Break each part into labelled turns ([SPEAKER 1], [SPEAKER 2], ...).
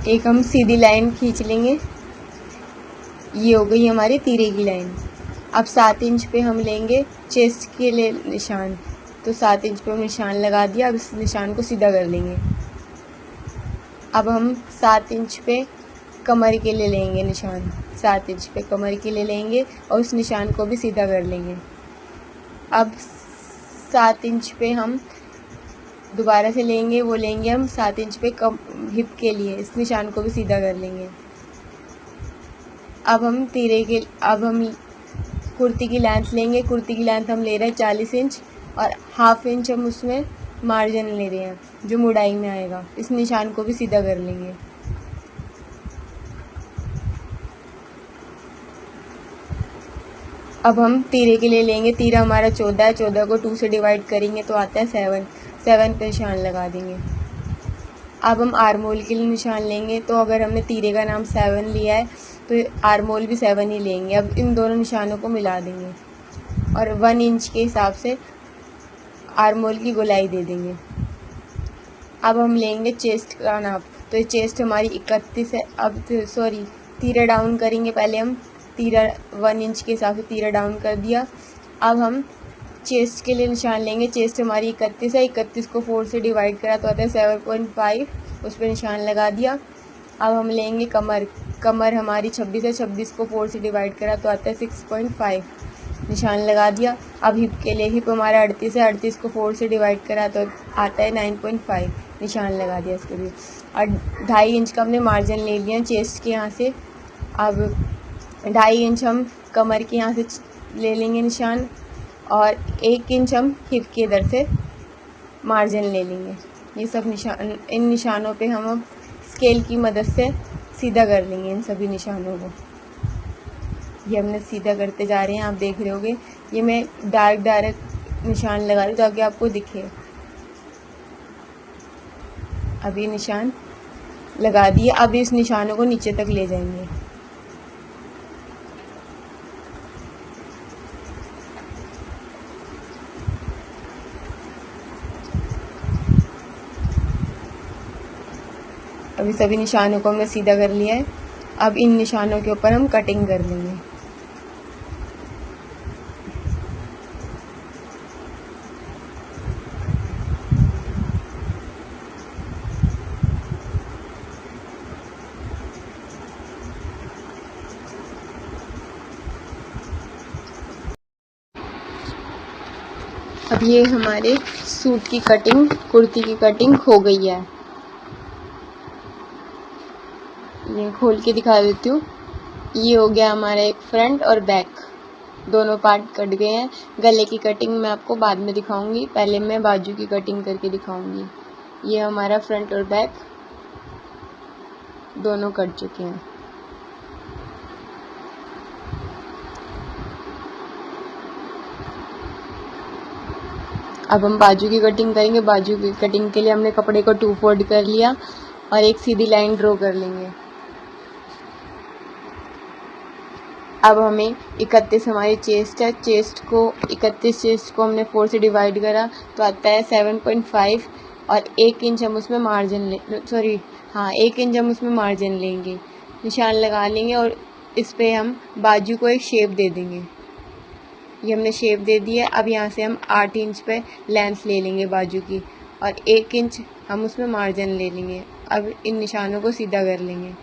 [SPEAKER 1] एक हम सीधी लाइन खींच लेंगे। ये हो गई हमारी तीरे की लाइन। अब 7 इंच पे हम लेंगे चेस्ट के लिए निशान, तो 7 इंच पे हम निशान लगा दिया। अब इस निशान को सीधा कर लेंगे। अब हम 7 इंच पे कमर के लिए लेंगे निशान, 7 इंच पे कमर के लिए लेंगे और उस निशान को भी सीधा कर लेंगे। अब 7 इंच पे हम दोबारा से लेंगे, वो लेंगे हम 7 इंच पे हिप के लिए, इस निशान को भी सीधा कर लेंगे। अब हम कुर्ती की लेंथ लेंगे। कुर्ती की लेंथ हम ले रहे हैं 40 इंच और हाफ इंच हम उसमें मार्जिन ले रहे हैं जो मुड़ाई में आएगा। इस निशान को भी सीधा कर लेंगे। अब हम तीरे के लिए लेंगे। तीरा हमारा 14 है, 14 को 2 से डिवाइड करेंगे तो आता है 7 पे निशान लगा देंगे। अब हम आर्मोल के लिए निशान लेंगे, तो अगर हमने तीरे का नाम 7 लिया है तो आर्मोल भी 7 ही लेंगे। अब इन दोनों निशानों को मिला देंगे और 1 इंच के हिसाब से आर्मोल की गोलाई दे देंगे। अब हम लेंगे चेस्ट का नाप, तो ये चेस्ट हमारी 31 है। अब तीरा डाउन करेंगे। पहले हम तीरा 1 इंच के हिसाब से तीरा डाउन कर दिया। अब हम चेस्ट के लिए निशान लेंगे। चेस्ट हमारी 31 है, 31 को 4 से डिवाइड करा तो आता है 7.5, उस पर निशान लगा दिया। अब हम लेंगे कमर। कमर हमारी 26 है, 26 को 4 से डिवाइड करा तो आता है 6.5, निशान लगा दिया। अब हिप के लिए, हिप हमारा 38 है, 38 को 4 से डिवाइड करा तो आता है 9.5, निशान लगा दिया इसको भी। और 2.5 इंच का हमने मार्जिन ले लिया चेस्ट के यहाँ से। अब 2.5 इंच हम कमर के यहाँ से ले लेंगे निशान और 1 इंच हम हिप के इधर से मार्जिन ले लेंगे। ये सब निशान, इन निशानों पे हम अब स्केल की मदद से सीधा कर लेंगे इन सभी निशानों को। ये हमने सीधा करते जा रहे हैं, आप देख रहे होगे। ये मैं डायरेक्ट निशान लगा रही हूँ ताकि आपको दिखे। अब ये निशान लगा दिए। अब इस निशानों को नीचे तक ले जाएंगे। अभी सभी निशानों को हमने सीधा कर लिया है। अब इन निशानों के ऊपर हम कटिंग कर लेंगे। अब ये हमारे सूट की कटिंग, कुर्ती की कटिंग हो गई है। ये खोल के दिखा देती हूँ। ये हो गया हमारा एक फ्रंट और बैक, दोनों पार्ट कट गए हैं। गले की कटिंग मैं आपको बाद में दिखाऊंगी, पहले मैं बाजू की कटिंग करके दिखाऊंगी। ये हमारा फ्रंट और बैक दोनों कट चुके हैं। अब हम बाजू की कटिंग करेंगे। बाजू की कटिंग के लिए हमने कपड़े को 2 फोल्ड कर लिया और एक सीधी लाइन ड्रॉ कर लेंगे। अब हमें 31 हमारी चेस्ट है, 31 चेस्ट को हमने 4 से डिवाइड करा तो आता है 7.5 और 1 इंच हम उसमें मार्जिन 1 इंच हम उसमें मार्जिन लेंगे, निशान लगा लेंगे और इस पे हम बाजू को एक शेप दे देंगे। ये हमने शेप दे दी है। अब यहाँ से हम 8 इंच पे लेंथ ले लेंगे बाजू की और 1 इंच हम उसमें मार्जिन ले लेंगे। अब इन निशानों को सीधा कर लेंगे।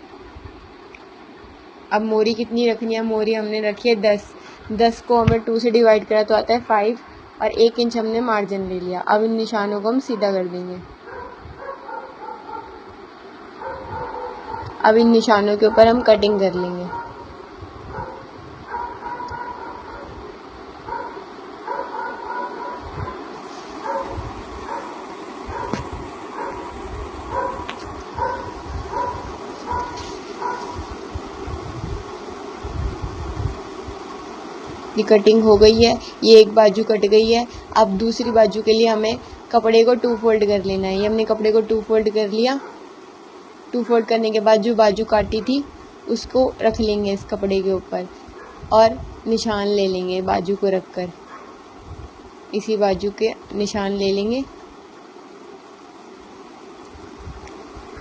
[SPEAKER 1] अब मोरी कितनी रखनी है? मोरी हमने रखी है 10 को हमें 2 से डिवाइड करा तो आता है 5 और 1 इंच हमने मार्जिन ले लिया। अब इन निशानों को हम सीधा कर देंगे। अब इन निशानों के ऊपर हम कटिंग कर लेंगे। ये कटिंग हो गई है। ये एक बाजू कट गई है। अब दूसरी बाजू के लिए हमें कपड़े को 2 फोल्ड कर लेना है। ये हमने कपड़े को 2 फोल्ड कर लिया। 2 फोल्ड करने के बाद जो बाजू काटी थी उसको रख लेंगे इस कपड़े के ऊपर और निशान ले लेंगे बाजू को रख कर। इसी बाजू के निशान ले लेंगे।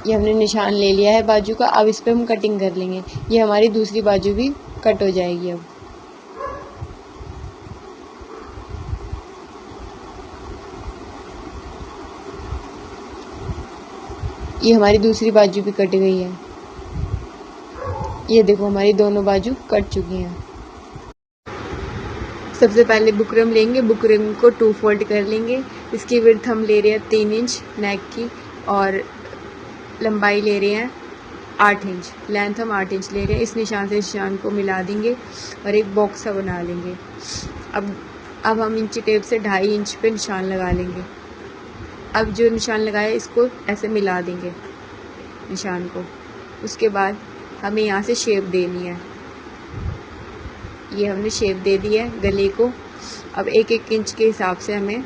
[SPEAKER 1] ये हमने निशान ले लिया है बाजू का। अब इस पे हम कटिंग कर लेंगे। ये हमारी दूसरी बाजू भी कट हो जाएगी। अब ये हमारी दूसरी बाजू भी कट गई है। ये देखो हमारी दोनों बाजू कट चुकी हैं। सबसे पहले बुकरम लेंगे, बुकरम को 2 फोल्ड कर लेंगे। इसकी विड्थ हम ले रहे हैं 3 इंच नेक की, और लंबाई ले रहे हैं 8 इंच। लेंथ हम 8 इंच ले रहे हैं। इस निशान से निशान को मिला देंगे और एक बॉक्स सा बना लेंगे। अब हम इंची टेप से 2.5 इंच पे निशान लगा लेंगे। अब जो निशान लगाया इसको ऐसे मिला देंगे निशान को। उसके बाद हमें यहाँ से शेप देनी है। ये हमने शेप दे दी है गले को। अब 1-1 इंच के हिसाब से हमें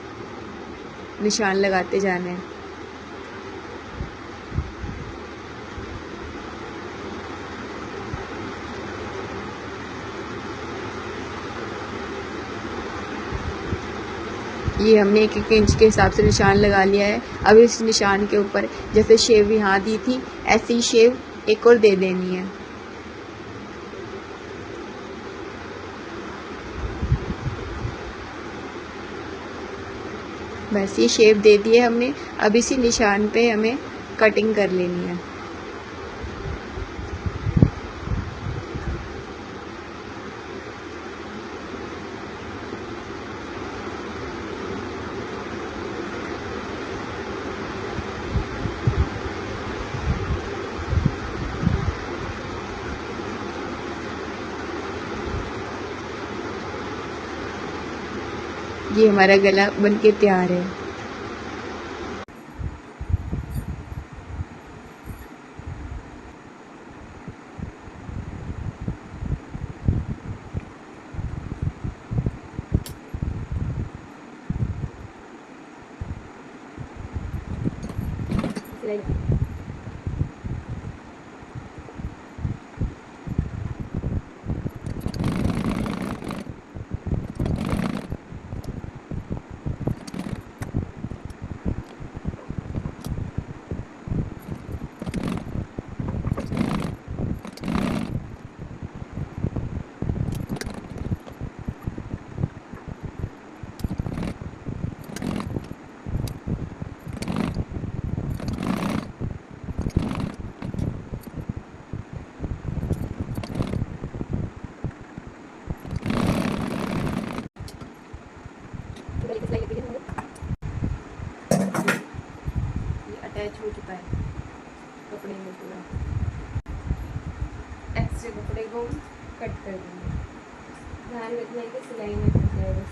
[SPEAKER 1] निशान लगाते जाना है। ये हमने 1-1 इंच के हिसाब से निशान लगा लिया है। अब इस निशान के ऊपर जैसे शेव यहाँ दी थी ऐसी ही शेव एक और दे देनी है। बस ये शेप दे दी है हमने। अब इसी निशान पे हमें कटिंग कर लेनी है। ये हमारा गला बनके तैयार है। अटैच हो चुका है कपड़े में पूरा। एक्स्ट्रा कपड़े को कट कर देंगे। ध्यान रखना है कि सिलाई में फंस जाए बस।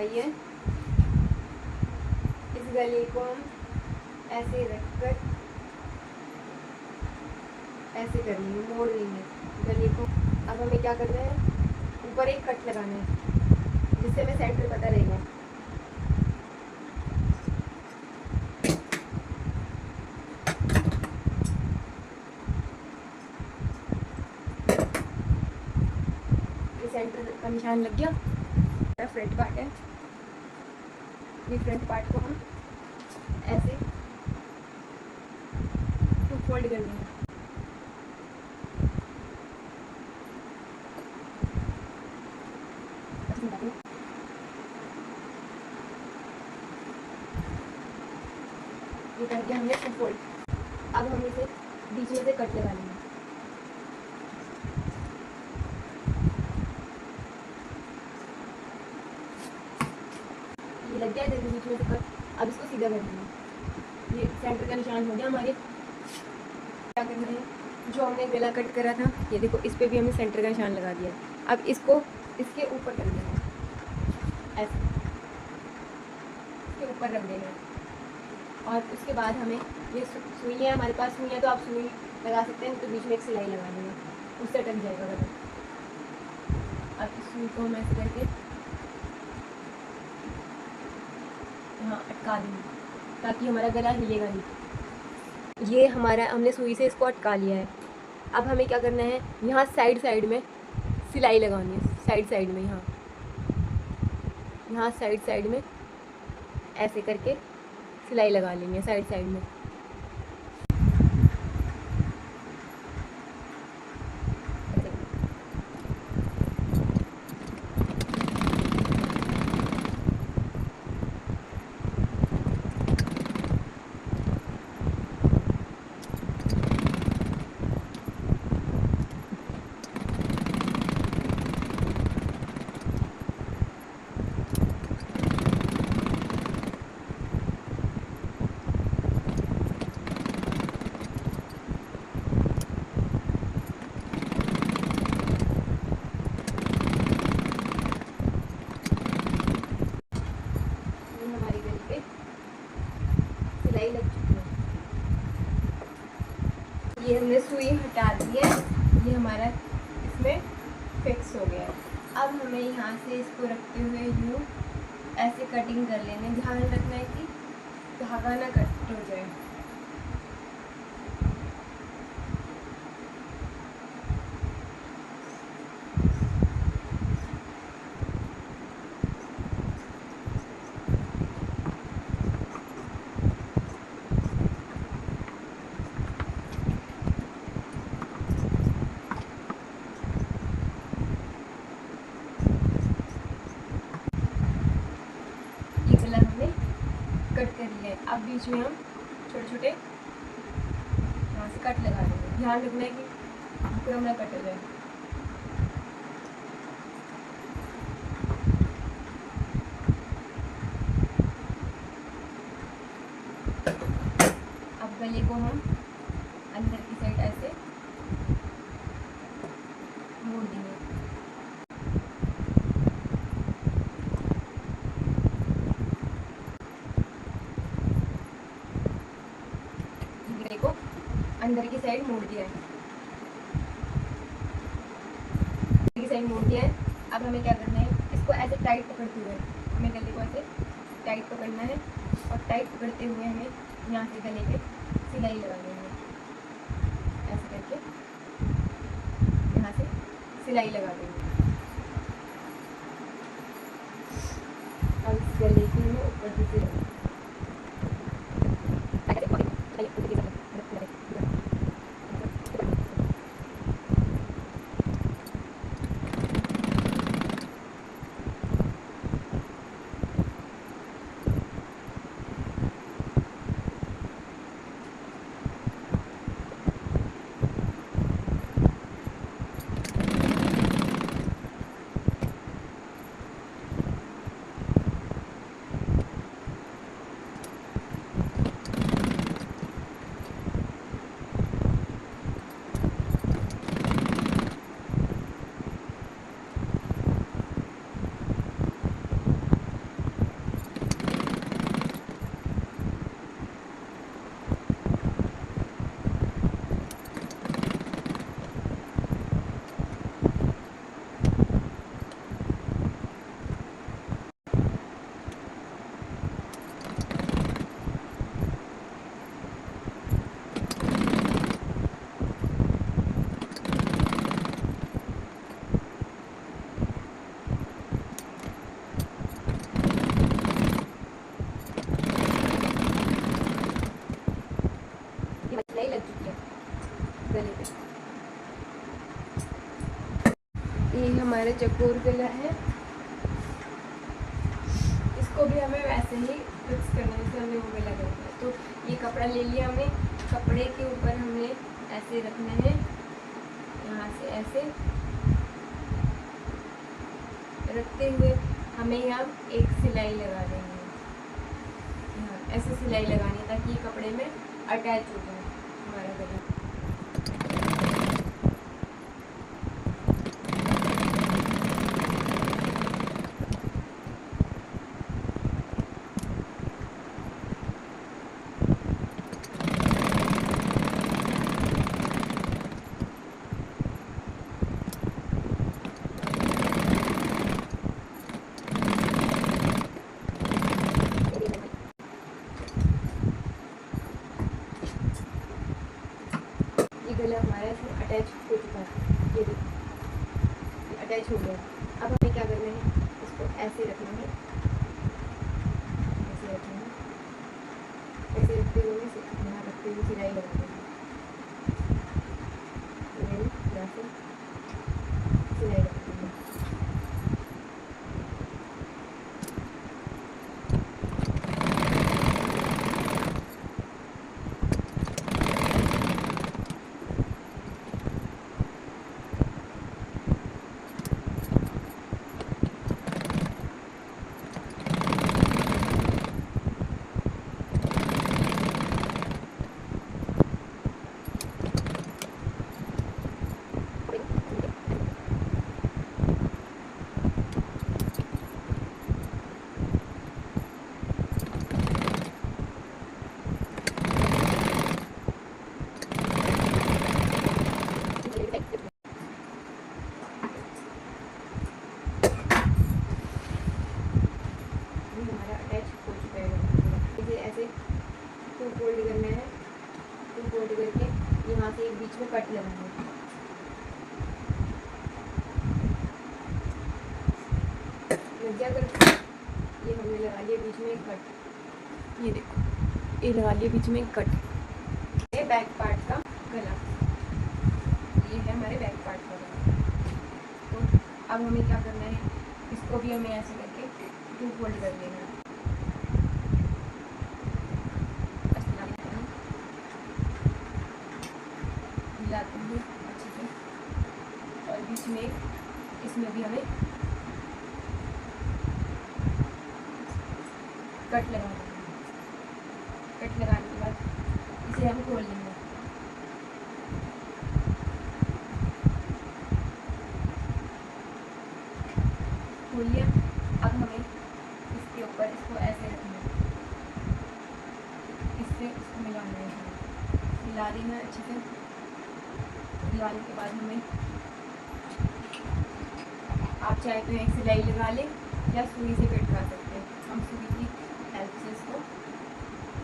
[SPEAKER 1] है इस गले को हम ऐसे रखकर ऐसे कर लेंगे, मोड़ लेंगे गले को। अब हमें क्या करना है, ऊपर एक कट लगाना है जिससे हमें सेंटर पता रहेगा। ये सेंटर का निशान लग गया। फ्रंट पार्ट है, ये फ्रंट पार्ट को हम ऐसे 2 फोल्ड कर देंगे। ये करके हमने 2 फोल्ड। अब हम इसे बीच में से कट लगा लेंगे। ये लग गया है बीच में से कट। अब इसको सीधा कर देंगे। ये सेंटर का निशान हो गया हमारे। क्या करना है, जो हमने गला कट करा था ये देखो, इस पे भी हमने सेंटर का निशान लगा दिया है। अब इसको इसके ऊपर कर देना है, ऐसे इसके ऊपर रख देना है। और उसके बाद हमें ये सुई है हमारे पास, सुई है तो आप सुई लगा सकते हैं, तो बीच में एक सिलाई लगा देंगे, उससे अटक जाएगा गला। अब इस सुई को हम ऐसे करके यहाँ अटका देंगे ताकि हमारा गला हिलेगा नहीं। ये हमारा हमने सुई से इसको अटका लिया है। अब हमें क्या करना है, यहाँ साइड साइड में सिलाई लगानी है साइड साइड में, यहाँ साइड साइड में ऐसे करके सिलाई लगा लेंगे साइड साइड में। ये हमने सुई हटा दी है, ये हमारा इसमें फिक्स हो गया है। अब हमें यहाँ से इसको रखते हुए यूँ ऐसे कटिंग कर लेने, ध्यान रखना है कि धागा ना कट हो जाए। कट कर लिया है। अब बीच में हम छोटे छोटे यहाँ से कट लगा देंगे, ध्यान रखना है कि पूरा ना कट हो जाए। अब गले को हम अंदर की साइड ऐसे मोड़ देंगे। अंदर की साइड मोड़ दिया है, अंदर की साइड मोड़ दिया है। अब हमें क्या करना है, इसको ऐसे टाइट पकड़ते हुए हमें गले को ऐसे टाइट पकड़ना है और टाइट पकड़ते हुए हमें यहाँ से गले पे सिलाई लगानी है। ऐसे करके यहाँ से सिलाई लगा देंगे। अब इस गले की हमें ऊपर से सिलाई लग चुकी है गले पे। ये हमारा चकोर गला है, इसको भी हमें वैसे ही फिक्स करना है जैसे हमने वो गला करना है। तो ये कपड़ा ले लिया हमने, कपड़े के ऊपर हमने ऐसे रखना है, यहाँ से ऐसे रखते हुए हमें यहाँ एक सिलाई लगा देंगे। यहाँ ऐसे सिलाई लगानी है ताकि ये कपड़े में अटैच हो जाए हमारा गला। अटैच हो गया। अब हमें क्या करना है, इसको ऐसे रखना है, ऐसे रखना है, ऐसे रखते हुए यहाँ रखते हुए सिलाई लगा देंगे। यहाँ से सिलाई लगा देंगे। ऐसे 2 फोल्ड करना है, 2 फोल्ड करके यहाँ से एक बीच में कट लगाना है। लग गया कट, ये हमने लगा लिया बीच में एक कट, ये देखो ये लगा लिया बीच में एक कट। ये बैक पार्ट का गला, ये है हमारे बैक पार्ट का गला। तो अब हमें क्या करना है, इसको भी हमें ऐसे करके 2 फोल्ड कर देना है। मिलाते हैं अच्छे से, और बीच में इसमें भी हमें कट लगा देंगे। कट लगाने के बाद इसे हम खोल लेंगे। खोल लिया। अब हमें इसके ऊपर इसको ऐसे रखना है, इससे इसको मिलाना है, मिला देना अच्छे से। मिलाने के बाद हमें, आप चाहे तो एक सिलाई लगा लें या सुई से भी अटका सकते हैं। हम सुई की हेल्प से इसको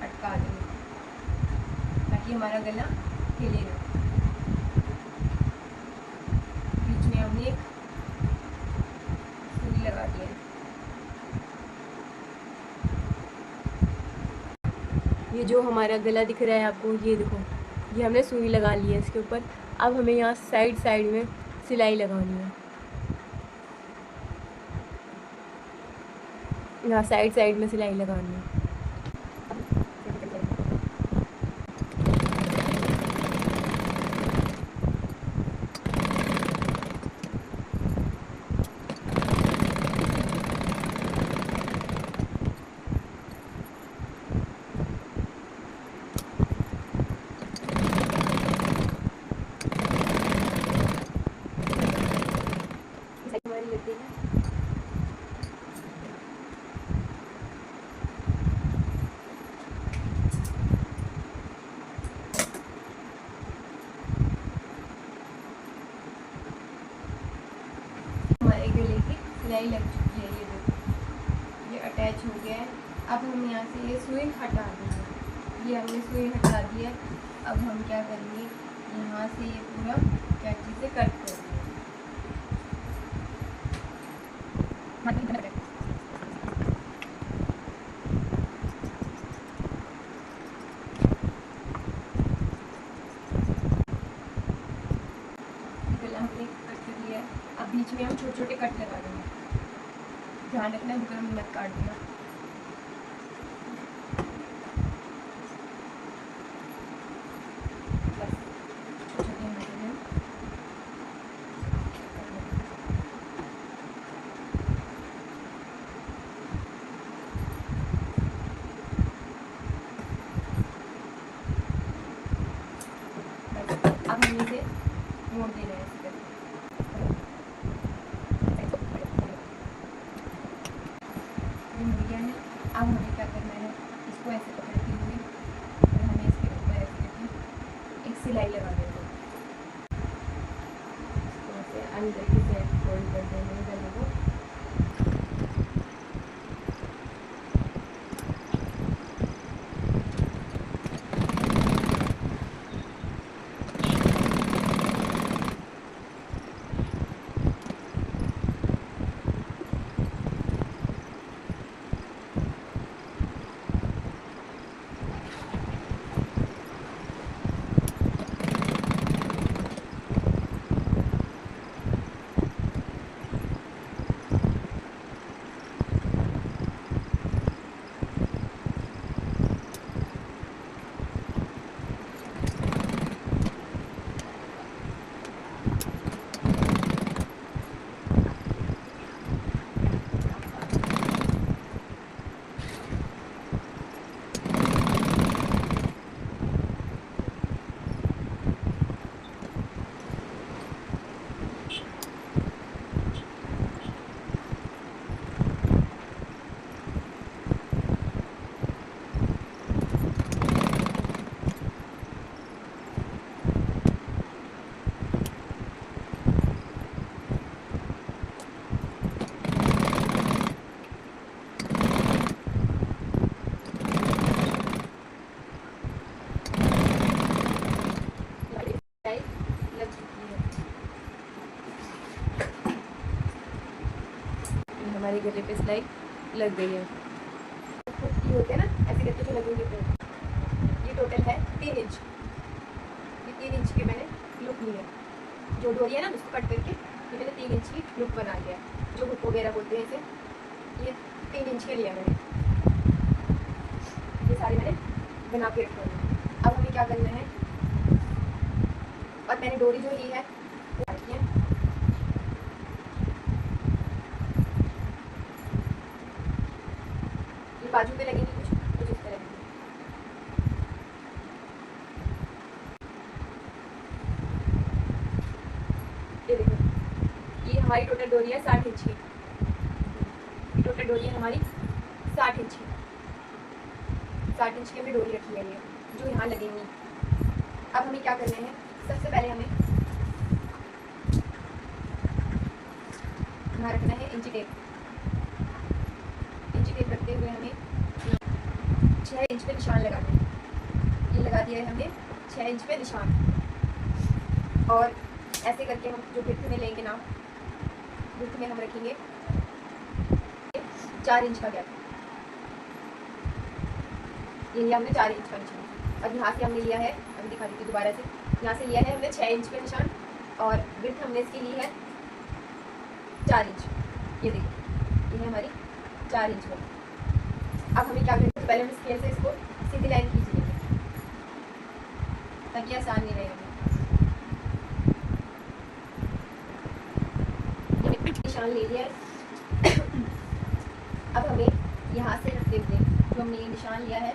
[SPEAKER 1] अटका देंगे ताकि हमारा गला हिले ना। बीच में हमने एक सुई लगा दिया। ये जो हमारा गला दिख रहा है आपको, ये देखो, ये हमने सुई लगा ली है इसके ऊपर। अब हमें यहाँ साइड साइड में सिलाई लगानी है, यहाँ साइड साइड में सिलाई लगानी है। हमारी लगती है हमारे गले की सिलाई लग चुकी है। ये देखो ये अटैच हो गया है। अब हम यहाँ से ये सुई हटा देंगे। ये हमने सुई हटा दी है। अब हम क्या करेंगे, यहाँ से ये पूरा कैंची से कट कर देंगे। गला हमने कट कर लिया है। अब बीच में हम छोटे छोटे कट लगा देंगे। ध्यान रखना बिल्कुल हम मत काट देना। बस छोटे छोटे हम अब हम इसे मोड़ दे रहे हैं ऐसे करके। ये हमारे गले पे सिलाई लग गई है। ये होते हैं ना ऐसे करके जो लगेंगे तो ये टोटल है 3 इंच। ये 3 इंच के मैंने लुक ली है। जो डोरी है ना उसको कट करके ये मैंने 3 इंच की लुक बना लिया। जो हुक वगैरह बोलते हैं इसे, ये 3 इंच के लिया मैंने। ये सारे मैंने बना के रखे हैं। अब हमें क्या करना है, और मैंने डोरी जो ली है वो रखी है। ये बाजू पे लगेंगे कुछ इस तरह की। ये देखो, ये हमारी टोटल डोरी है 60 इंच की। टोटल डोरी है हमारी 60 इंच की। 60 इंच की हमने डोरी रखी है ये, जो यहाँ लगेंगी। अब हमें क्या करना है, सबसे पहले हमें यहाँ रखना है इंची टेप। इंची टेप रखते हुए हमें 6 इंच पे निशान लगाना है। ये लगा दिया है हमने 6 इंच पे निशान। और ऐसे करके हम जो भित्त में लेंगे ना, भित्त में हम रखेंगे 4 इंच का गैप। ये लिया हमने 4 इंच का निशान। अब यहाँ से हमने लिया है, अभी दिखा देती दोबारा से, यहाँ से लिया है हमने 6 इंच पे निशान और विड्थ हमने इसकी ली है 4 इंच। ये देखिए, ये है हमारी 4 इंच में। अब हमें क्या करेंगे, पहले हम स्केल से इसको सीधी लाइन खींच लेंगे ताकि आसान नहीं रहेगा। निशान ले लिया है। अब हमें यहाँ से रखते हुए जो हमने ये निशान लिया है,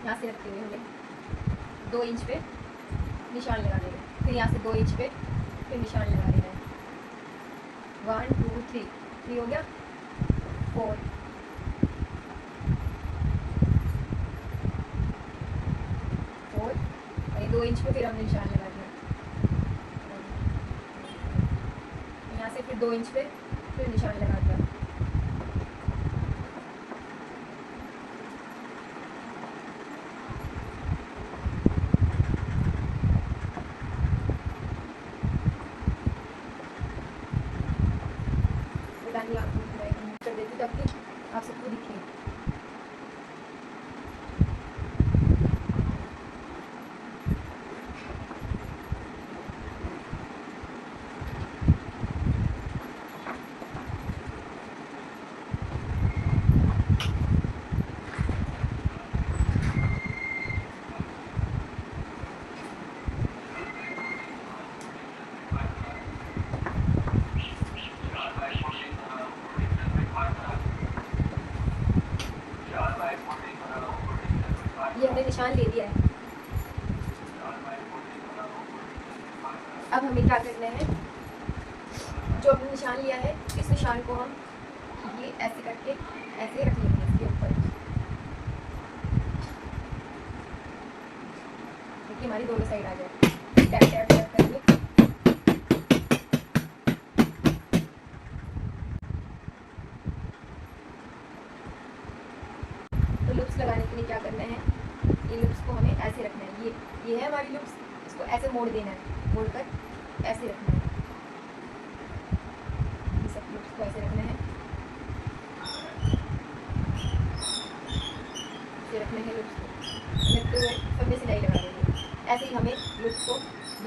[SPEAKER 1] यहाँ से रखते हुए हमें 2 इंच पे निशान लगा देना है। फिर यहाँ से 2 इंच पे फिर निशान लगा देना है। 1 2 3 हो गया। 4 और ये 2 इंच पे फिर हमने निशान लगा दिया। यहाँ से फिर 2 इंच पे फिर निशान लगा दिया। कर देती ताकि आप सबको दिखे। ये हमने निशान ले लिया है। अब हमें क्या करना है, जो हमने निशान लिया है इस निशान को हम ये ऐसे करके ऐसे रख लेंगे इसके ऊपर। देखिए हमारी दोनों साइड आ जाए। टैप टैप टैप करेंगे। तो लूप्स लगाने के लिए क्या करना है, ये लूप्स को हमें ऐसे रखना है। ये है हमारी लूप्स, इसको ऐसे मोड़ देना है, मोड़ कर ऐसे रखना है। ये सब लूप्स को ऐसे रखना है, ऐसे रखने हैं लूप्स को। रखते हुए सब में सिलाई लगा देंगे। ऐसे ही हमें लूप्स को,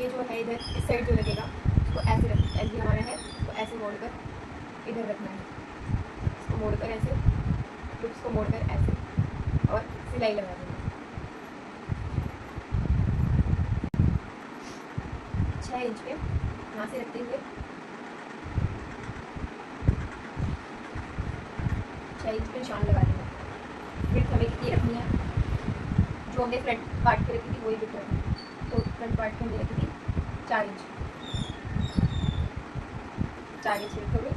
[SPEAKER 1] ये जो है इधर इस साइड जो लगेगा उसको ऐसे लगाना है, तो ऐसे मोड़ कर इधर रखना है। इसको मोड़ कर ऐसे, लूप्स को मोड़ कर ऐसे, और सिलाई लगा देंगे। 6 इंच पे यहाँ से रखते हुए 6 इंच पे निशान लगा देंगे। विड्थ हमें कितनी रखनी है, जो हमने फ्रंट पार्ट पे रखी थी वही विड्थ रखनी है। तो फ्रंट पार्ट पे हमने रखी थी 4 इंच। 4 इंच विड्थ हो गई।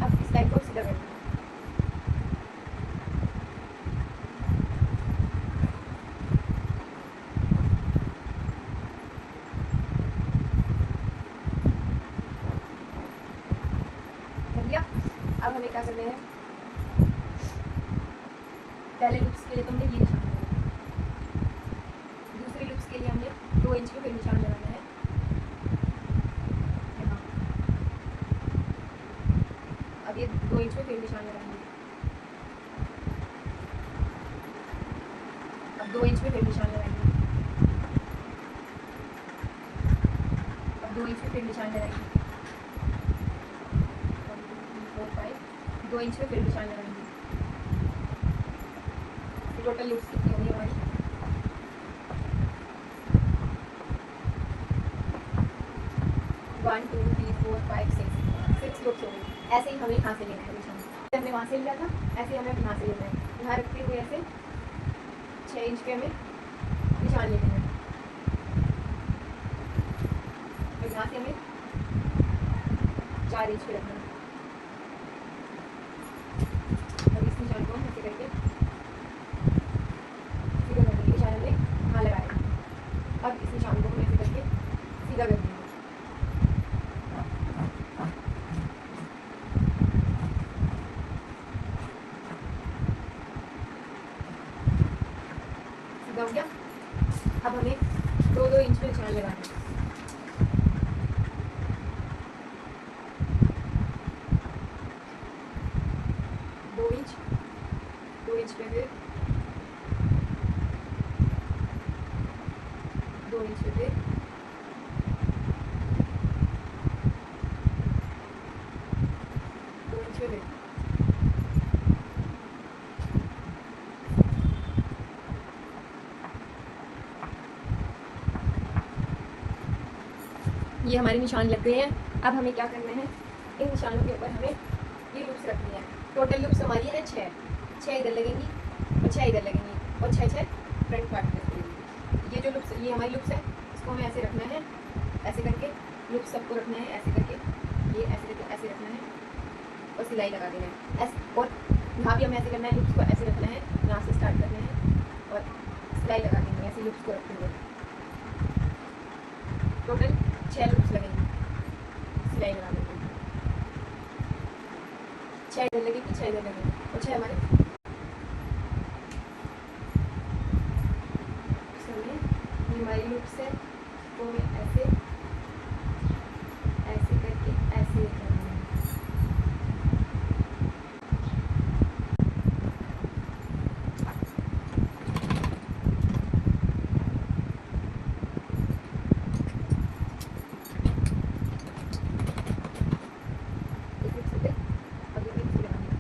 [SPEAKER 1] अब इस लाइन को सीधा कर देंगे। अब हमें क्या करना है, पहले लूप्स के लिए तो हमने ये निशान लगाया, इंच पे फिर निशान लगाना है यहाँ। अब ये 2 इंच पे फिर निशान लगाएंगे। अब 2 इंच पे फिर निशान लगाएंगे। अब 2 इंच पे फिर निशान लगाएंगे। 1 2 3 4 5 2 इंच पे फिर निशान लगाएंगे। टोटल लूप्स कितनी होंगी हमारी? 1 2 3 4 5 6 लूप्स हो गई। ऐसे ही हमें यहाँ से लेना है निशान। हमने वहाँ से लिया था, ऐसे ही हमें यहाँ से लेना है। यहाँ रखते हुए ऐसे 6 इंच पे हमें निशान लेना है। और यहाँ से हमें 4 इंच पे रखना है। अब इस निशान को हम ऐसे करके सीधा कर देंगे। निशान हमने यहाँ लगाया। अब इस निशान को हम ऐसे करके सीधा कर देंगे। सीधा हो गया। अब हमें 2-2 इंच पे निशान लगाना है। 2 इंच, 2 इंच पे फिर 2 इंच पे फिर 2 इंच पे फिर। ये हमारे निशान लग गए हैं। अब हमें क्या करना है, इन निशानों के ऊपर हमें ये लूप्स रखनी है। टोटल लूप्स हमारी है 6 इधर लगेंगी और 6 इधर लगेंगी और 6 फ्रंट पार्ट में लगेंगी। ये जो लूप्स, ये हमारी लूप्स है, इसको हमें ऐसे रखना है, ऐसे करके लूप्स सबको रखना है, ऐसे करके ये ऐसे करके ऐसे रखना है और सिलाई लगा देना है ऐसे। और यहाँ भी हमें ऐसे करना है, लूप्स को ऐसे रखना है, यहाँ से स्टार्ट करना है और सिलाई लगा देनी है, ऐसे लूप्स को रखेंगे। टोटल 6 लूप्स लगेंगे, सिलाई लगा देंगे। 6 इधर लगेगी, 6 इधर लगेगी और 6 हमारे हमारी लूप्स है, तो हमें ऐसे ऐसे करके ऐसे करना है। एक लूप से अब ये लूप लगानी है।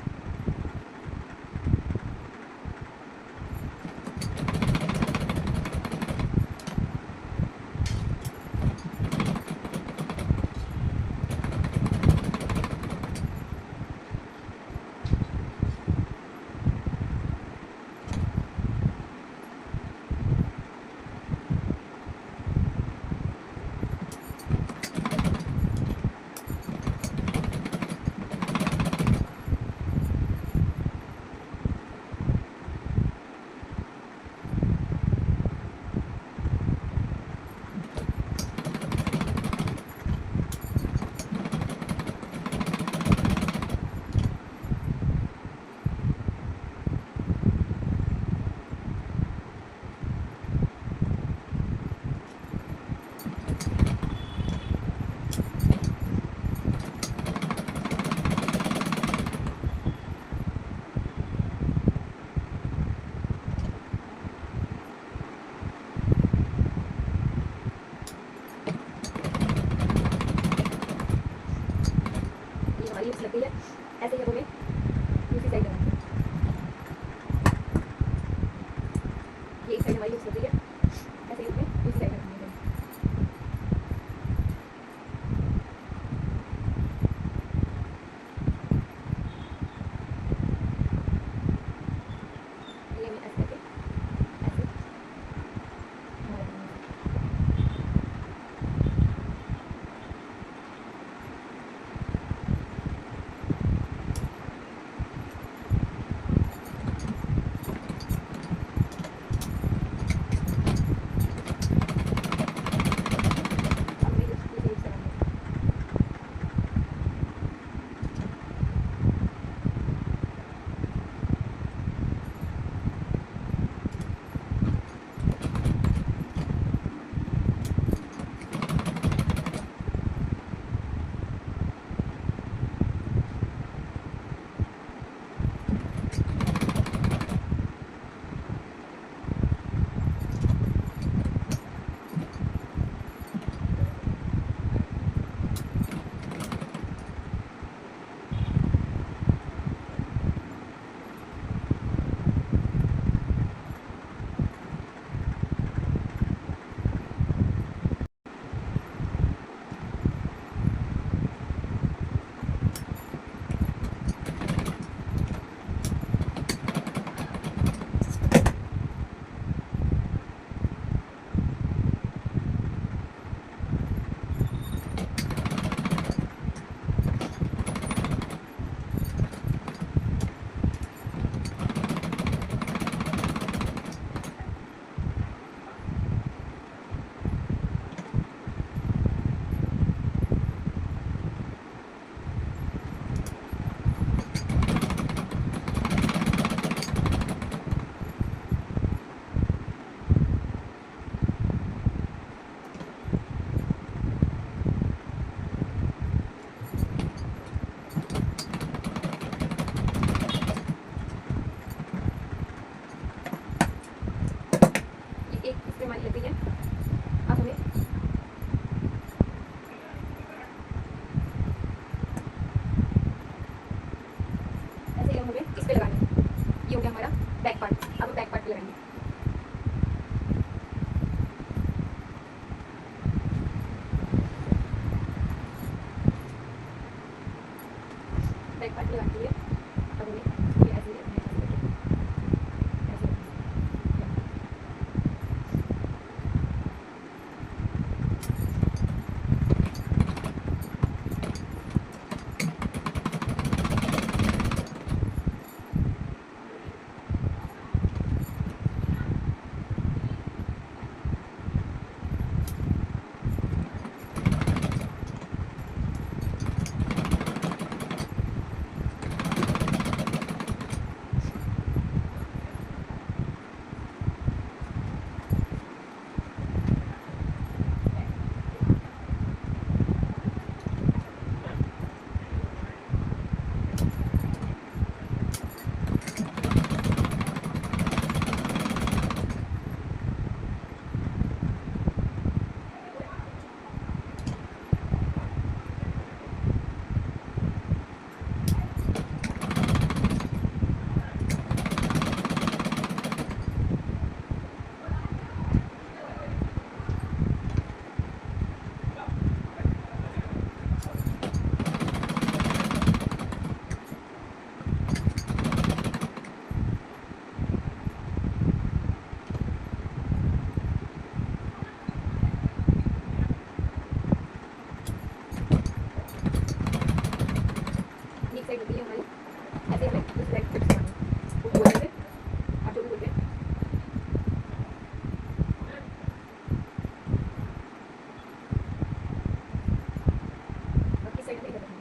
[SPEAKER 1] लग गई है, ऐसे ही हमें दूसरी साइड लगाना है। ये एक साइड हमारी लग गई है, ऐसे ही हमें दूसरी साइड लगानी है। ये हमें ऐसे करके ऐसे
[SPEAKER 2] पार्ट लगाएंगे। बैक पार्ट लगाने के लिए अब हमें ये ऐसे होती है हमारी, ऐसे हमें उस साइड टिप्स बनानी वो बोलते हैं आप जो भी बोलते हैं। अब किस साइड में इधर रखेंगे।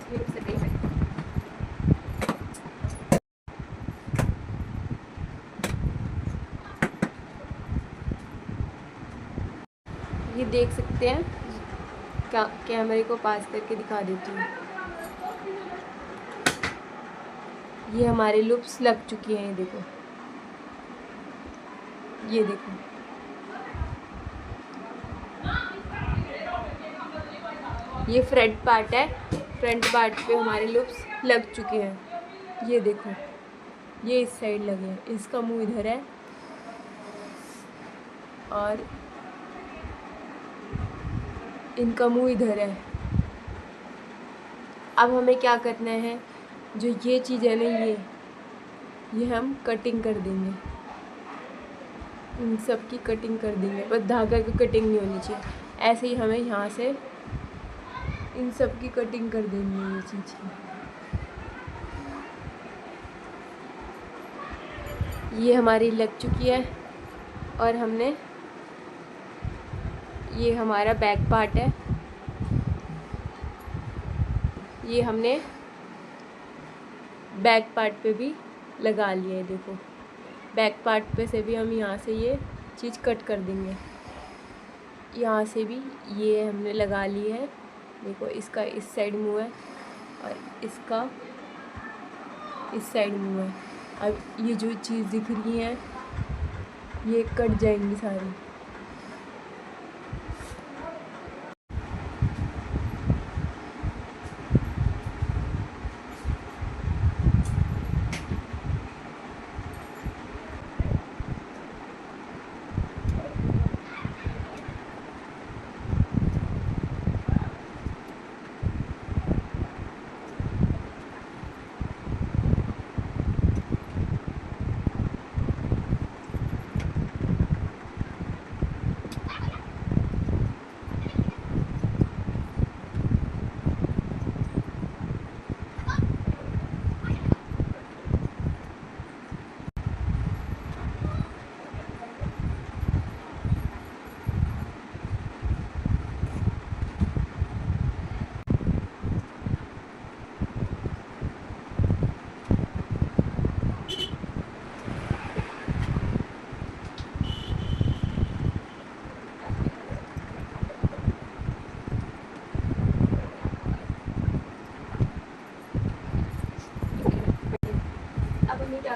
[SPEAKER 2] ये लुक से सही है।
[SPEAKER 1] ये देख सकते हैं, कैमरे को पास करके दिखा देती हूँ। ये हमारे लूप्स लग चुकी हैं, ये देखो, ये देखो। ये फ्रंट पार्ट है, फ्रंट पार्ट पे हमारे लूप्स लग चुके हैं। ये देखो, ये इस साइड लगे हैं, इसका मुंह इधर है और इनका मुंह इधर है। अब हमें क्या करना है, जो ये चीज़ है ना, ये हम कटिंग कर देंगे, इन सब की कटिंग कर देंगे। बस धागा की कटिंग नहीं होनी चाहिए, ऐसे ही हमें यहाँ से इन सब की कटिंग कर देनी है। ये चीज़ ये हमारी लग चुकी है और हमने, ये हमारा बैक पार्ट है, ये हमने बैक पार्ट पे भी लगा लिया है। देखो, बैक पार्ट पे से भी हम यहाँ से ये चीज़ कट कर देंगे। यहाँ से भी ये हमने लगा ली है। देखो, इसका इस साइड मुँह है और इसका इस साइड मुँह है। अब ये जो चीज़ दिख रही है ये कट जाएंगी सारी।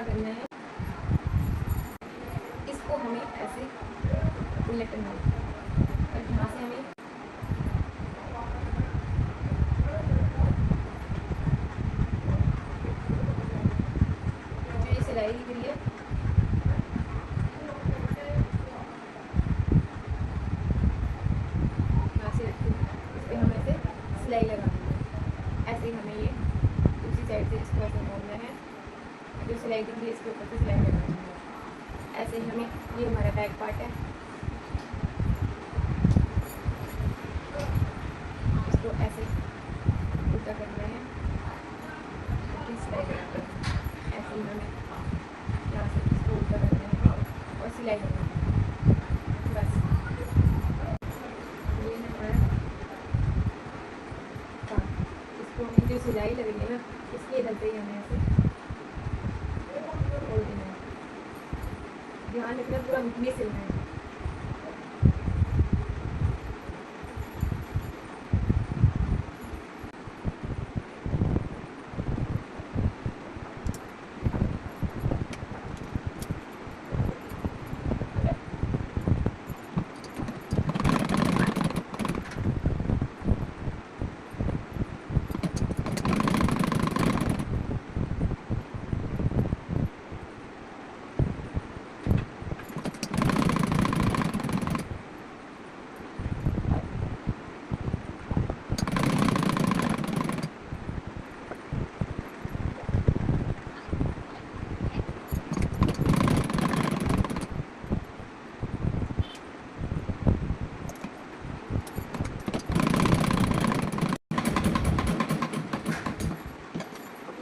[SPEAKER 2] क्या करना है, इसको हमें ऐसे उलट करना है और यहाँ से हमें जो ये सिलाई दिख रही है यहाँ से रखी, इस पर हमें ऐसे सिलाई लगानी है। ऐसे ही हमें ये दूसरी साइड से इसको ऐसे मोड़ना है, जो सिलाई दिख रही है इसके ऊपर से सिलाई लगानी है। ऐसे ही हमें, ये हमारा बैक पार्ट है, इसको ऐसे उल्टा करना है, सिलाई लगानी है। ऐसे ही हमें यहाँ से इसको उल्टा करना है और सिलाई लगानी है, बस ये है हमारा काम। इसको हमें जो सिलाई लगेगी ना, इसके इधर पे ही हमें ऐसे खोल देना है। ध्यान रखना पूरा में सिलना है।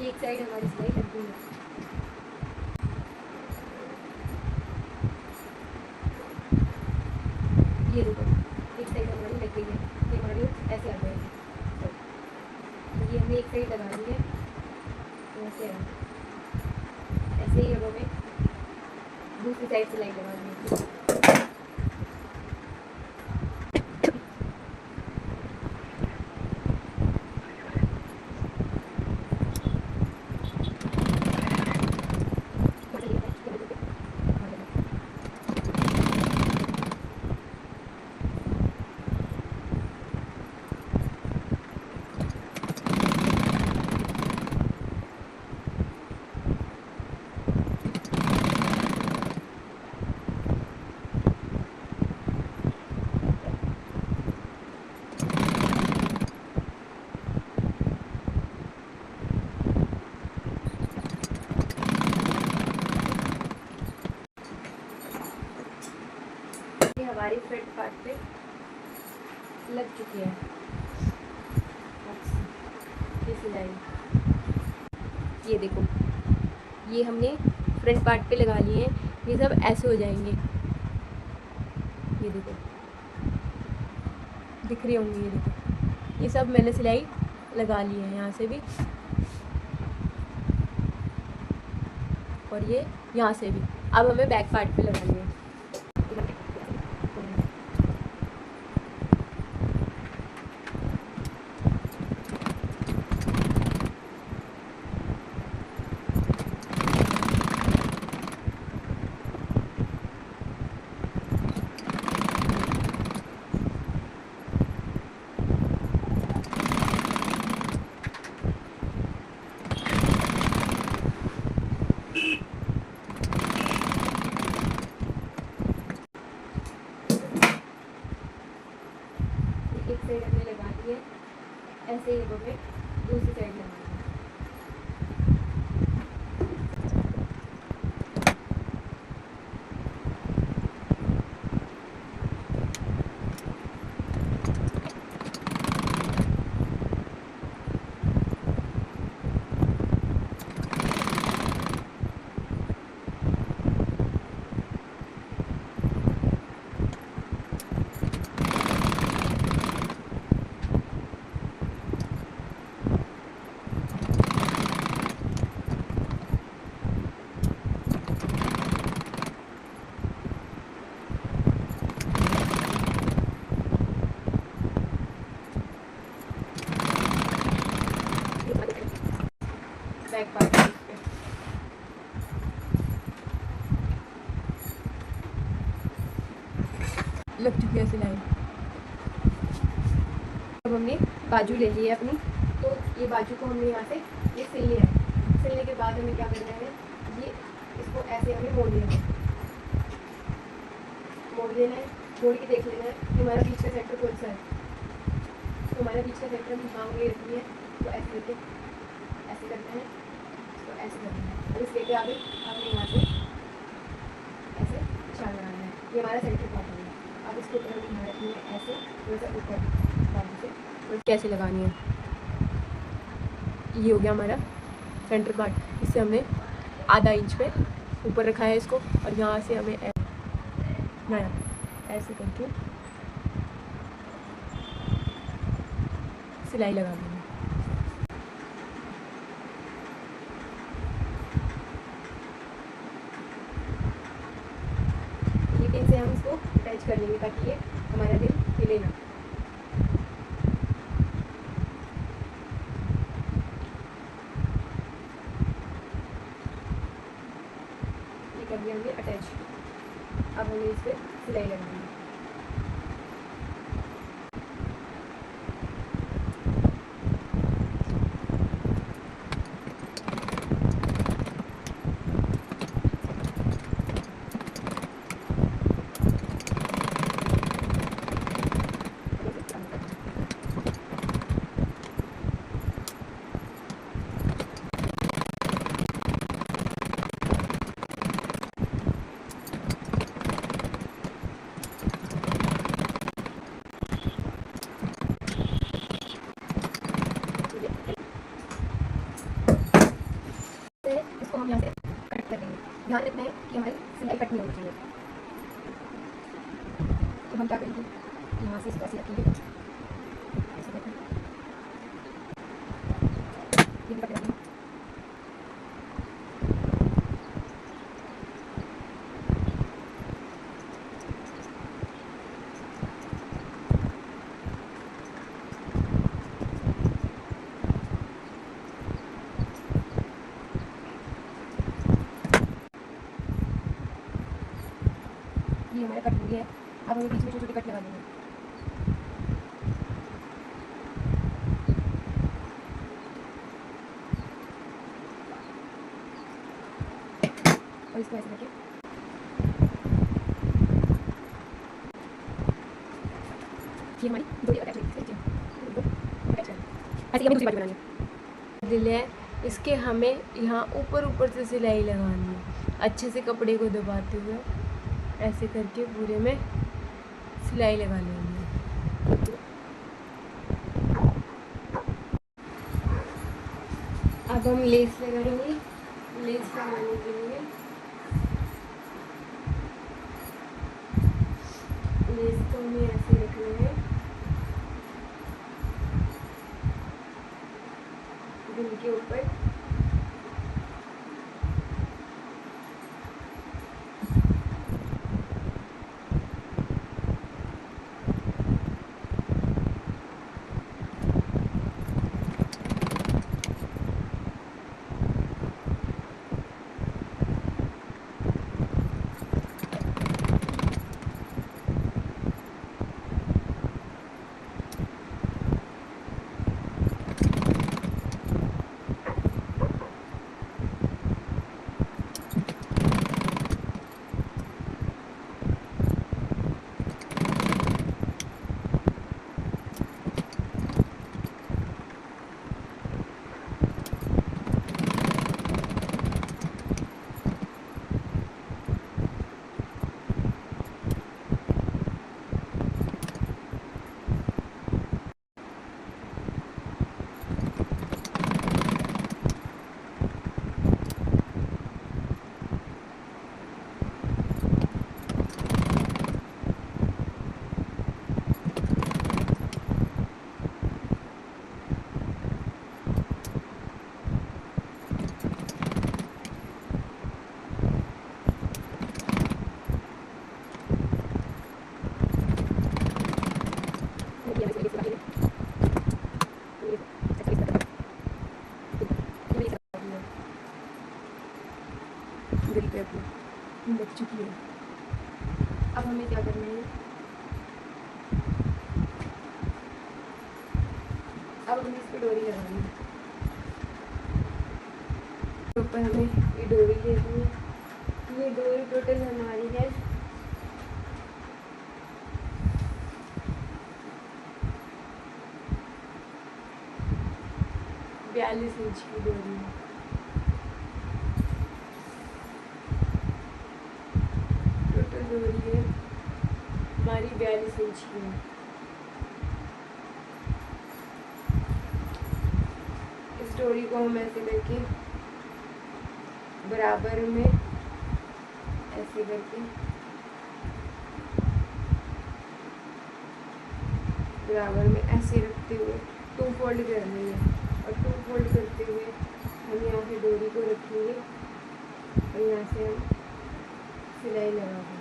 [SPEAKER 2] एक साइड हमारी सिलाई लग गई है। ये देखो, एक साइड हमारी लग गई है, ये हमारी ऐसे आ जाएगी। तो ये हमने एक साइड लगा दी है, तो ऐसे आ, ऐसे ही अब हमें दूसरी साइड सिलाई लगानी है। हमारी फ्रंट पार्ट पे लग चुकी है ये सिलाई। ये देखो, ये हमने फ्रंट पार्ट पे लगा लिए हैं, ये सब ऐसे हो जाएंगे। ये देखो, दिख रही होंगी, ये देखो, ये सब मैंने सिलाई लगा ली है यहाँ से भी और ये यहाँ से भी। अब हमें बैक पार्ट पे लगानी है। एक साइड हमने लगा दी है, ऐसे ही हमें दूसरी साइड लगानी है। चुकी है सिलाई। अब हमने बाजू ले ली है अपनी, तो ये बाजू को हमने यहाँ से ये सिल लिया है। सिलने के बाद हमें क्या करना है, ये इसको ऐसे हमें मोड़ देना है, मोड़ देना है, मोड़ के देख लेना है कि हमारा बीच का सेंटर कौन सा है। तो हमारा बीच का सेंटर हम हाँ ये रखनी है, तो ऐसे करके ऐसे करना है, तो ऐसे करना है। और इसके आगे हमने यहाँ से ऐसे निशान लगाना है, ये हमारा सेंटर पार्ट है। अब इसके ऊपर हम यहाँ रखनी है ऐसे, थोड़ा सा ऊपर बाजू से, और कैसे लगानी है। ये हो गया हमारा सेंटर पार्ट। इससे हमने आधा इंच पे ऊपर रखा है इसको, और यहाँ से हमें नया ऐसे करके सिलाई लगा देंगे। ये पिन से हम इसको अटैच कर लेंगे ताकि ये हमारा दिल हिले ना। ये कर दिया हमने अटैच। अब हमें इस पर सिलाई लगानी है। इसको हम यहाँ से कट कर देंगे। ध्यान रखना है कि हमारी सिलाई कट नहीं होनी चाहिए। तो हम क्या करेंगे, यहाँ से इसको ऐसे रखेंगे, ऐसे रखेंगे, ये भी कट रखेंगे। ये हमारा कट हो गया है। अब हमें बीच में छोटे छोटे कट लगा देंगे। और इसको ऐसे रखें। ये हमारी दो अटैच है, ऐसे हमें दूसरी बाजू बनानी है। दिल है इसके हमें यहाँ ऊपर ऊपर से सिलाई लगानी है, अच्छे से कपड़े को दबाते हुए ऐसे करके पूरे में सिलाई लगा लेंगे। अब हम लेस लगाएंगे। लेस लगाने के लिए लेस को हमें ऐसे रखना है, दिल के ऊपर। दिल पे अपनी लग चुकी है। अब हमें क्या करना है, अब हमें इस पर डोरी लगानी है। ऊपर हमें ये डोरी लेनी है। ये डोरी टोटल हमारी है 42 इंच की डोरी है। टोटल डोरी है हमारी 42 इंच की है। इस डोरी को हम ऐसे करके बराबर में ऐसे करके बराबर में ऐसे रखते हुए 2 फोल्ड करनी है। और 2 फोल्ड करते हुए हम यहाँ से डोरी को रखेंगे और यहाँ से हम सिलाई लगा देंगे।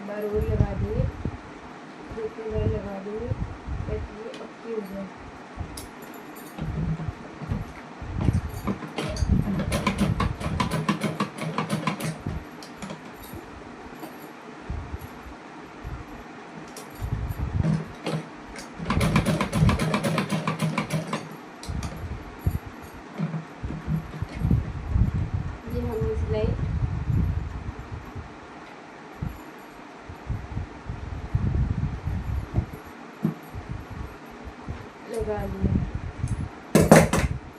[SPEAKER 2] बार और लगा देंगे, 2-3 बार लगा देंगे ताकि ये पक्की हो जाए। ये हमने सिलाई लगा लिया।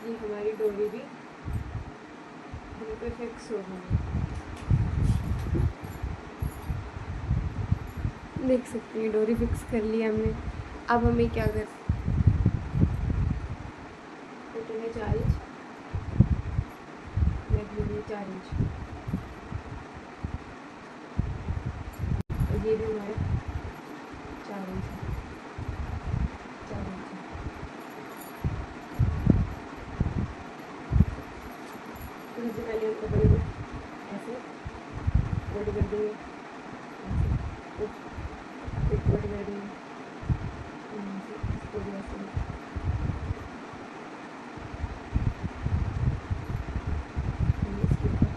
[SPEAKER 2] ये हमारी डोरी भी बिल्कुल फिक्स हो गई है। देख सकते हैं डोरी फिक्स कर लिया हमने। अब हमें क्या कर टोटल है 4 इंच, नेक लिए 4 इंच और ये भी हमारा 4 इंच है। 4 इंच तो सबसे पहले हम कपड़े को ऐसे फोल्ड कर देंगे, एक फोल्ड कर देंगे, इसको भी ऐसे इसके ऊपर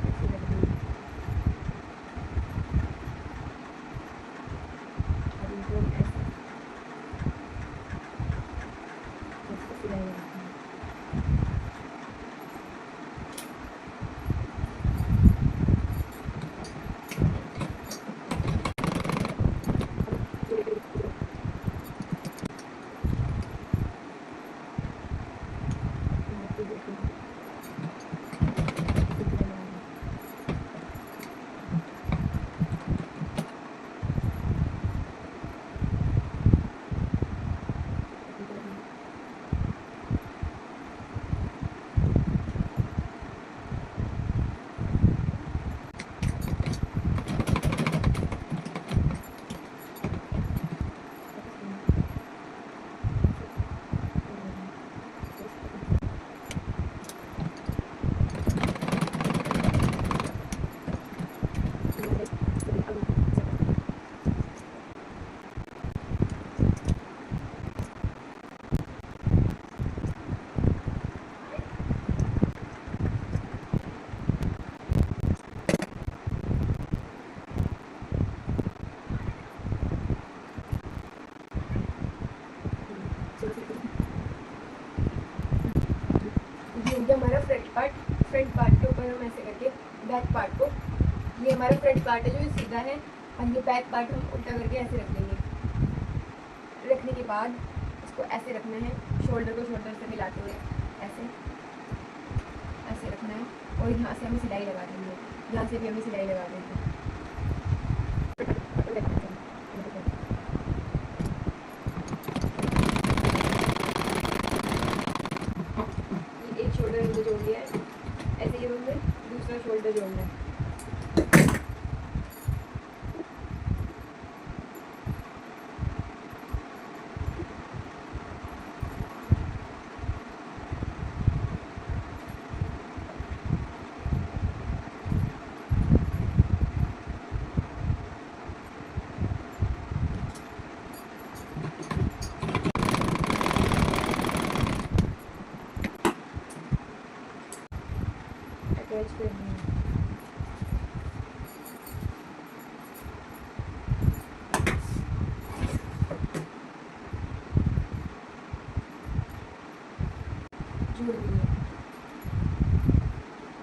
[SPEAKER 2] ऐसे रख देंगे। और इनको हम ऐसे इसको सिलाई लगाते हैं। ये हमारा फ्रंट पार्ट के ऊपर हम ऐसे करके बैक पार्ट को, ये हमारा फ्रंट पार्ट है जो ये सीधा है और ये बैक पार्ट हम उल्टा करके ऐसे रख देंगे। रखने के बाद इसको इसको ऐसे रखना है, शोल्डर को शोल्डर से मिलाते हुए ऐसे ऐसे रखना है, और यहाँ से हमें सिलाई लगा देनी है, यहाँ से भी हमें सिलाई लगा देनी है। ये एक शोल्डर हमने जोड़ लिया है, ऐसे ही हमने दूसरा शोल्डर जोड़ना है। अटैच कर देंगे। जोड़ दिए।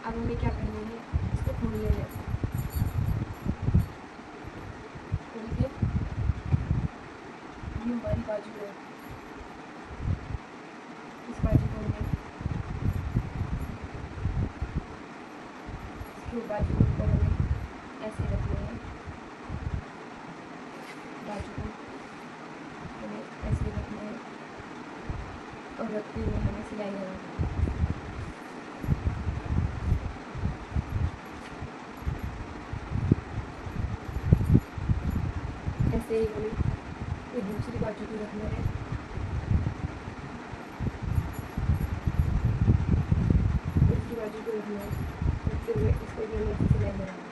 [SPEAKER 2] अब हमें क्या करना है, इसको खोल लेना है। खोल के ये हमारी बाजू है, इस बाजू को हमें इसके बाजू के ऊपर हमें ऐसे रखना है, बाजू को हमें ऐसे रखना है, और रखते हुए हमें सिलाई लगानी है। ऐसे ही हमें ये दूसरी बाजू को रखना है, दूसरी बाजू को रखना है, रखते हुए इसको भी हमें ऐसे सिलाई लगानी है।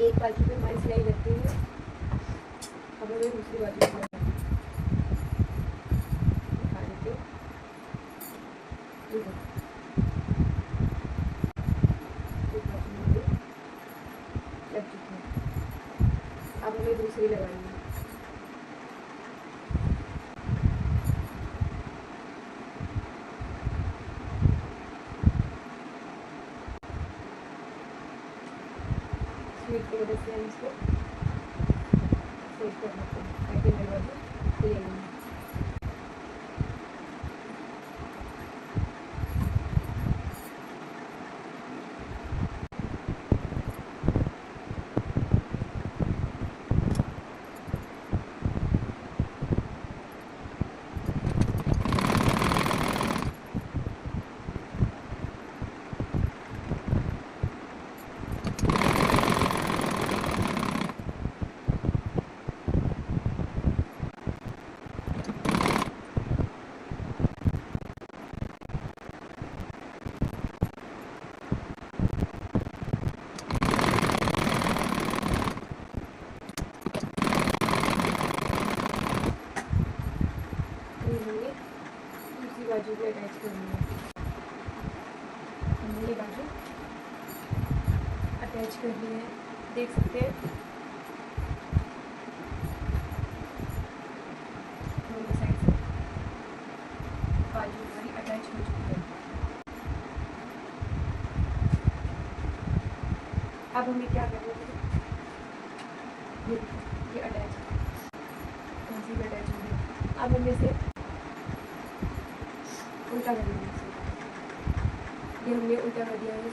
[SPEAKER 2] एक बाजू पे हमारी सिलाई लगती है, अब हमें दूसरी बाजू पे निकाल के ये देखो, एक बाजू हमारी लग चुकी है। अब हमें दूसरी लगानी है। स्वीट की मदद से हम इसको सेट कर सकते हैं ताकि हमारी बाजू क्लियर हो। दूसरी बाजू पे अटैच करनी है। हमने ये बाजू अटैच कर ली है, देख सकते हैं दोनों साइड से बाजू हमारी अटैच हो चुकी है। अब हमें क्या करना है, ये अटैच भी अटैच हो गया। अब हमें इसे उल्टा कर देना है, ये हमने उल्टा कर दिया है।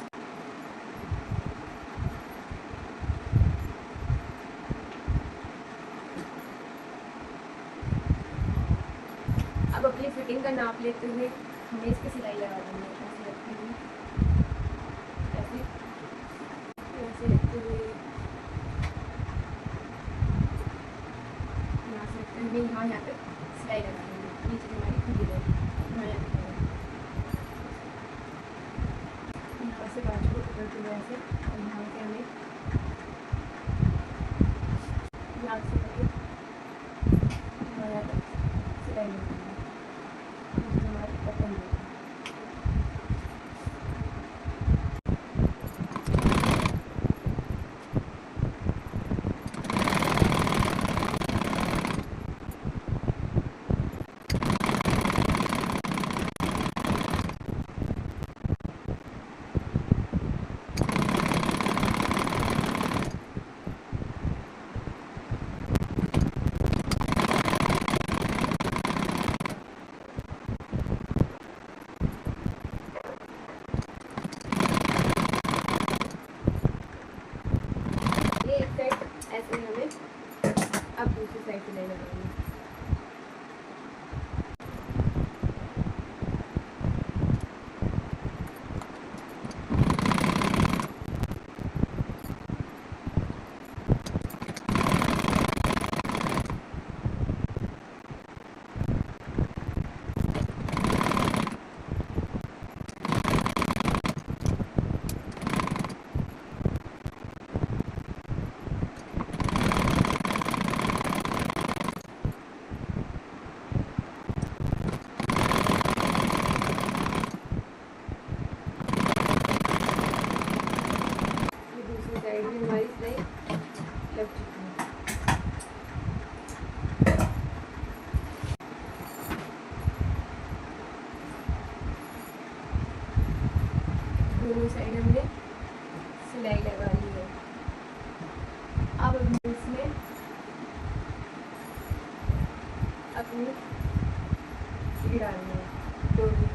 [SPEAKER 2] अब अपनी फिटिंग का नाप लेते हुए हमें इस पर सिलाई लगा देनी है। ऐसे रखते हुए, ऐसे ऐसे रखते हुए, यहाँ से रखते हुए यहाँ पे सिलाई लगा देंगे। नीचे हमारी खुली रहेगी, यहाँ पे यहाँ से कांच को पकड़ते हुए ऐसे, और यहाँ से हमें यहाँ से करके यहाँ तक सिलाई लगानी है। हमारी पतंग है। ये एक साइड ऐसे ही हमें अब दूसरी साइड सिलाई लगानी है। साइड में हमारी सिलाई लग चुकी है। दोनों साइड हमने सिलाई लगा ली है। अब हम इसमें अपनी ये डालनी है डोरी।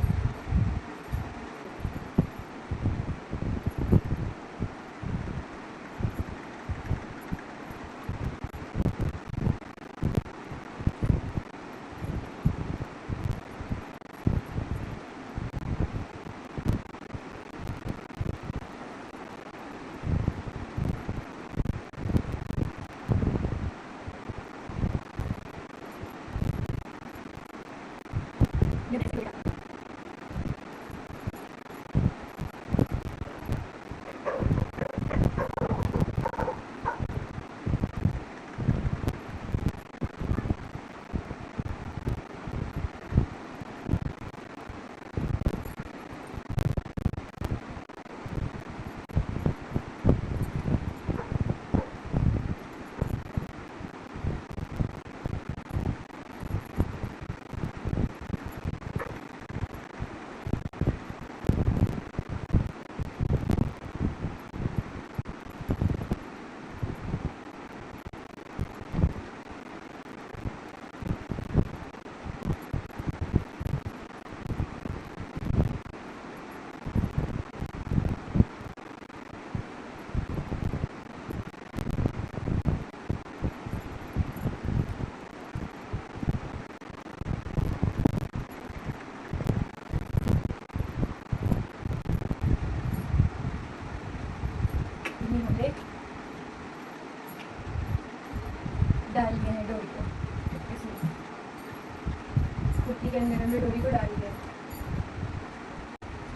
[SPEAKER 2] हमने डाल दिया है डोरी को इसमें, कुर्ती के अंदर हमने डोरी को डाल दिया।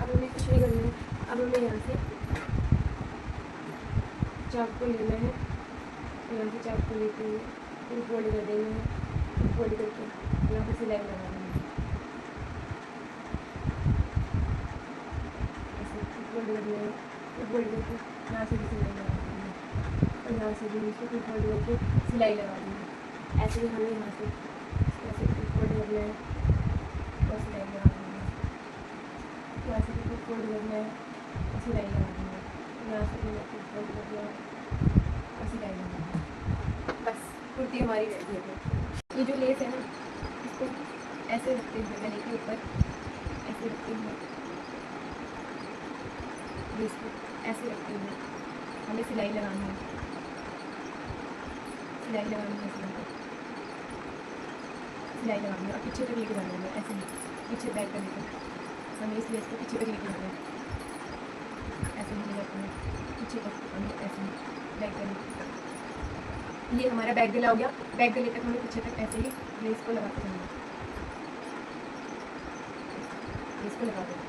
[SPEAKER 2] अब हमें कुछ नहीं करना है। अब हमें यहाँ से चाक को लेना है, यहाँ से चाक को लेते हुए फिर फोल्ड कर देना है, फोल्ड करके यहाँ पर सिलाई लगा देना है। ऐसे फोल्ड करना है, फिर फोल्ड करके यहाँ से भी सिलाई लगा देना है, और यहाँ से भी नीचे फिर फोल्ड करके सिलाई लगा देना है। ऐसे ही हमें यहाँ से ऐसे फिर फोल्ड करना है और सिलाई लगा देना है। यहाँ से फिर फोल्ड करना है और सिलाई लगा देना है। यहाँ से फिर फोल्ड करना है और सिलाई लगा देना है। बस कुर्ती हमारी रेडी है। ये जो लेस है ना, इसको ऐसे रखते हुए गले के ऊपर ऐसे रखते हुए, इसको ऐसे रखते हुए हमें सिलाई लगानी है। सिलाई लगानी है, सिलाई लगानी है और पीछे तक लेके जाना है, ऐसे पीछे बैक करने का। हमें इस लेस को पीछे तक लेके जाना है, ऐसे ही लेकर पीछे तक हमें ऐसे ही बैक गले, ये हमारा बैक गला हो गया। बैक गले तक हमें पीछे तक ऐसे ही लेस को लगाते जाना है, लेस को लगा दें।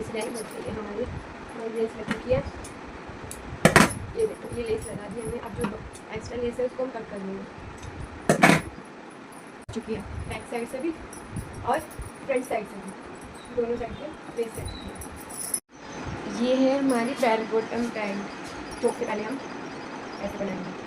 [SPEAKER 2] सिलाई बनती है हमारी लेस लग चुकी है, ये देखो ये लेस लगा दी हमने। अब जो एक्स्ट्रा लेस है उसको हम कट कर लेंगे। चुकी है बैक साइड से भी और फ्रंट साइड से भी, दोनों साइड से लेस लग चुकी है। ये है हमारी बेल बॉटम पैंट, जो से पहले हम ऐसे बनाएंगे।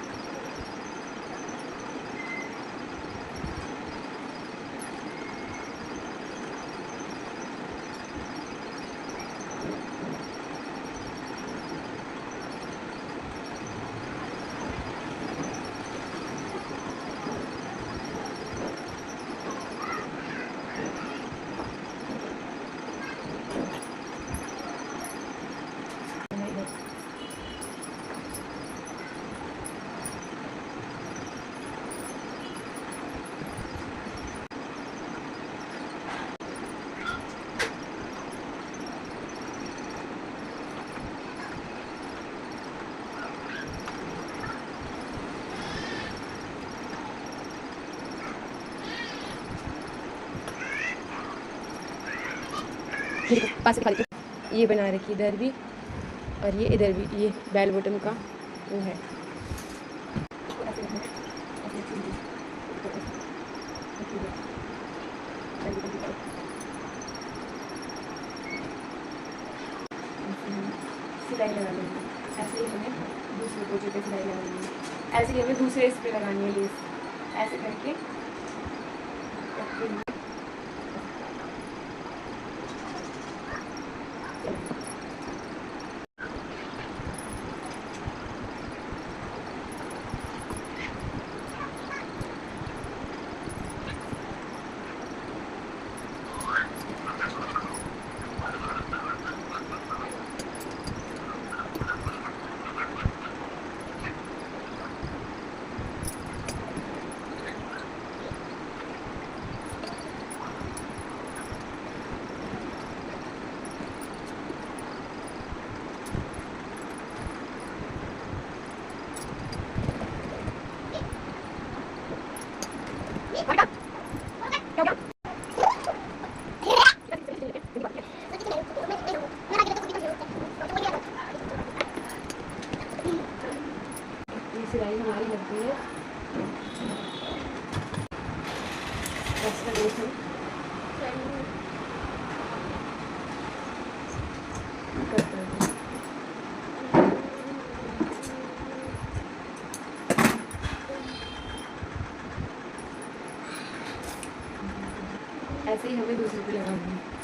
[SPEAKER 2] पास ये बना रखी इधर भी और ये इधर भी, ये बेल बॉटम का वो है। सिलाई लगा लेंगे, ऐसे ही हमें दूसरे पोचे पे सिलाई लगानी है, ऐसे ही हमें दूसरे इस पे लगानी है लेस, ऐसे करके सिलाई हमारी लग गई है। एक्स्ट्रा लेस हम कट कर दें। ऐसे ही हमें दूसरे पे लगानी है।